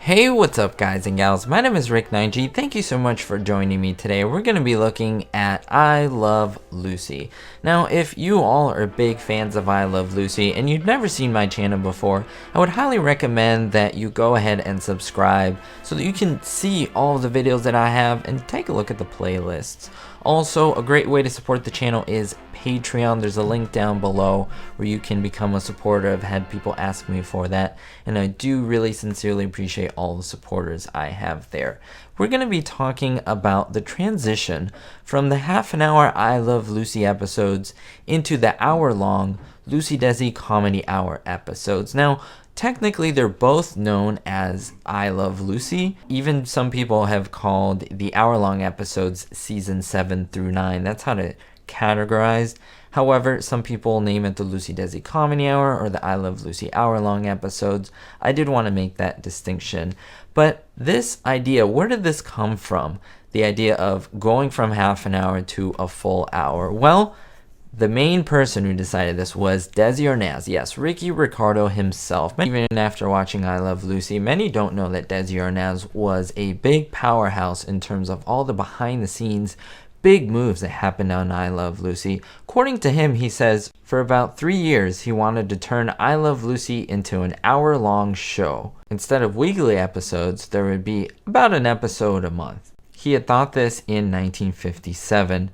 Hey, what's up guys and gals? My name is Rick9G. Thank you so much for joining me today. We're going to be looking at I Love Lucy. Now, if you all are big fans of I Love Lucy and you've never seen my channel before, I would highly recommend that you go ahead and subscribe so that you can see all of the videos that I have and take a look at the playlists. Also, a great way to support the channel is Patreon. There's a link down below where you can become a supporter. I've had people ask me for that, and I do really sincerely appreciate all the supporters I have there. We're going to be talking about the transition from the half-an-hour I Love Lucy episodes into the hour-long Lucy Desi Comedy Hour episodes. Now, technically, they're both known as I Love Lucy. Even some people have called the hour-long episodes season 7 through 9. That's how to categorize. However, some people name it the Lucy Desi Comedy Hour or the I Love Lucy hour-long episodes. I did want to make that distinction. But this idea, where did this come from? The idea of going from half an hour to a full hour. Well, the main person who decided this was Desi Arnaz. Yes, Ricky Ricardo himself. Even after watching I Love Lucy, many don't know that Desi Arnaz was a big powerhouse in terms of all the behind-the-scenes big moves that happened on I Love Lucy. According to him, he says for about 3 years he wanted to turn I Love Lucy into an hour-long show. Instead of weekly episodes, there would be about an episode a month. He had thought this in 1957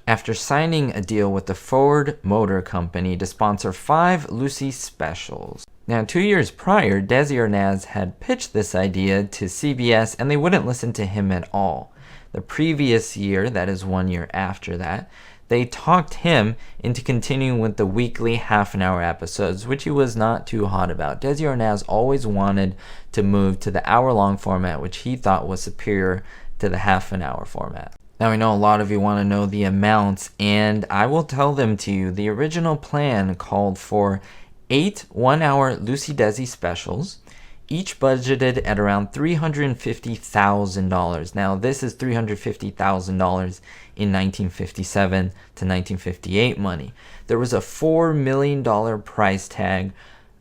after signing a deal with the Ford Motor Company to sponsor 5 Lucy specials. Now, 2 years prior, Desi Arnaz had pitched this idea to CBS and they wouldn't listen to him at all. The previous year, that is 1 year after that, they talked him into continuing with the weekly half-an-hour episodes, which he was not too hot about. Desi Arnaz always wanted to move to the hour-long format, which he thought was superior to the half-an-hour format. Now, I know a lot of you want to know the amounts, and I will tell them to you. The original plan called for 8 one-hour Lucy Desi specials, each budgeted at around $350,000. Now, this is $350,000 in 1957 to 1958 money. There was a $4 million price tag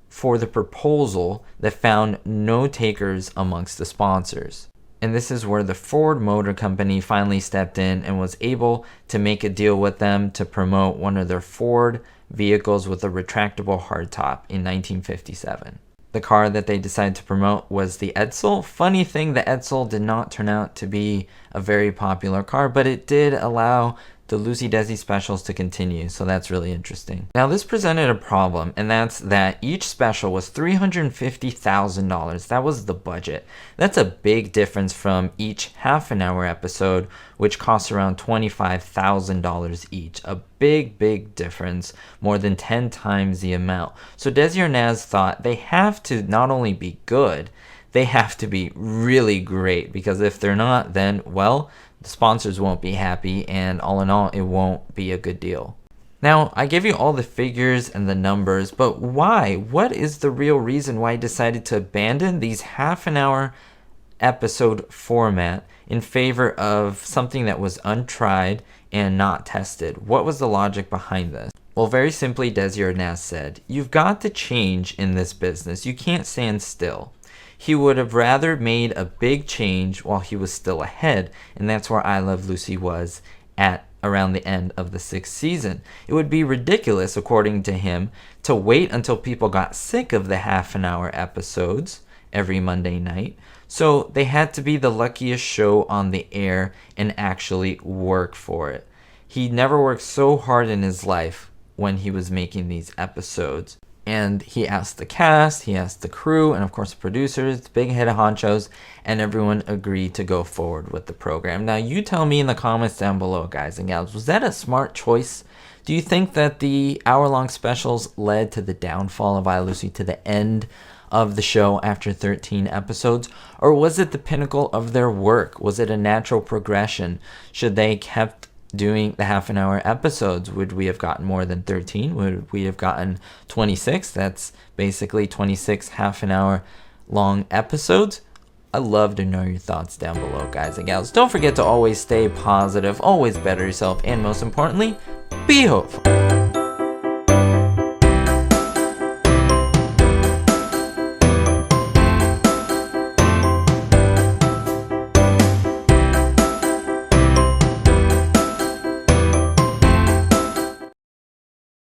for the proposal that found no takers amongst the sponsors. And this is where the Ford Motor Company finally stepped in and was able to make a deal with them to promote one of their Ford vehicles with a retractable hardtop in 1957. The car that they decided to promote was the Edsel. Funny thing, the Edsel did not turn out to be a very popular car, but it did allow the Lucy Desi specials to continue, so that's really interesting. Now, this presented a problem, and that's that each special was $350,000. That was the budget. That's a big difference from each half-an-hour episode, which costs around $25,000 each. A big difference, more than 10 times the amount. So Desi Arnaz thought they have to not only be good, they have to be really great, because if they're not, then, well, the sponsors won't be happy, and all in all, it won't be a good deal. Now, I gave you all the figures and the numbers, but why? What is the real reason why I decided to abandon these half-an-hour episode format in favor of something that was untried and not tested? What was the logic behind this? Well, very simply, Desi Arnaz said, "You've got to change in this business. You can't stand still." He would have rather made a big change while he was still ahead, and that's where I Love Lucy was at around the end of the 6th season. It would be ridiculous, according to him, to wait until people got sick of the half-an-hour episodes every Monday night. So they had to be the luckiest show on the air and actually work for it. He never worked so hard in his life when he was making these episodes. And he asked the cast, he asked the crew, and of course the producers, the big head honchos, and everyone agreed to go forward with the program. Now, you tell me in the comments down below, guys and gals, was that a smart choice? Do you think that the hour-long specials led to the downfall of I Love Lucy, to the end of the show after 13 episodes? Or was it the pinnacle of their work? Was it a natural progression? Should they kept doing the half-an-hour episodes? Would we have gotten more than 13? Would we have gotten 26? That's basically 26 half-an-hour long episodes. I'd love to know your thoughts down below, guys and gals. Don't forget to always stay positive, always better yourself, and most importantly, be hopeful.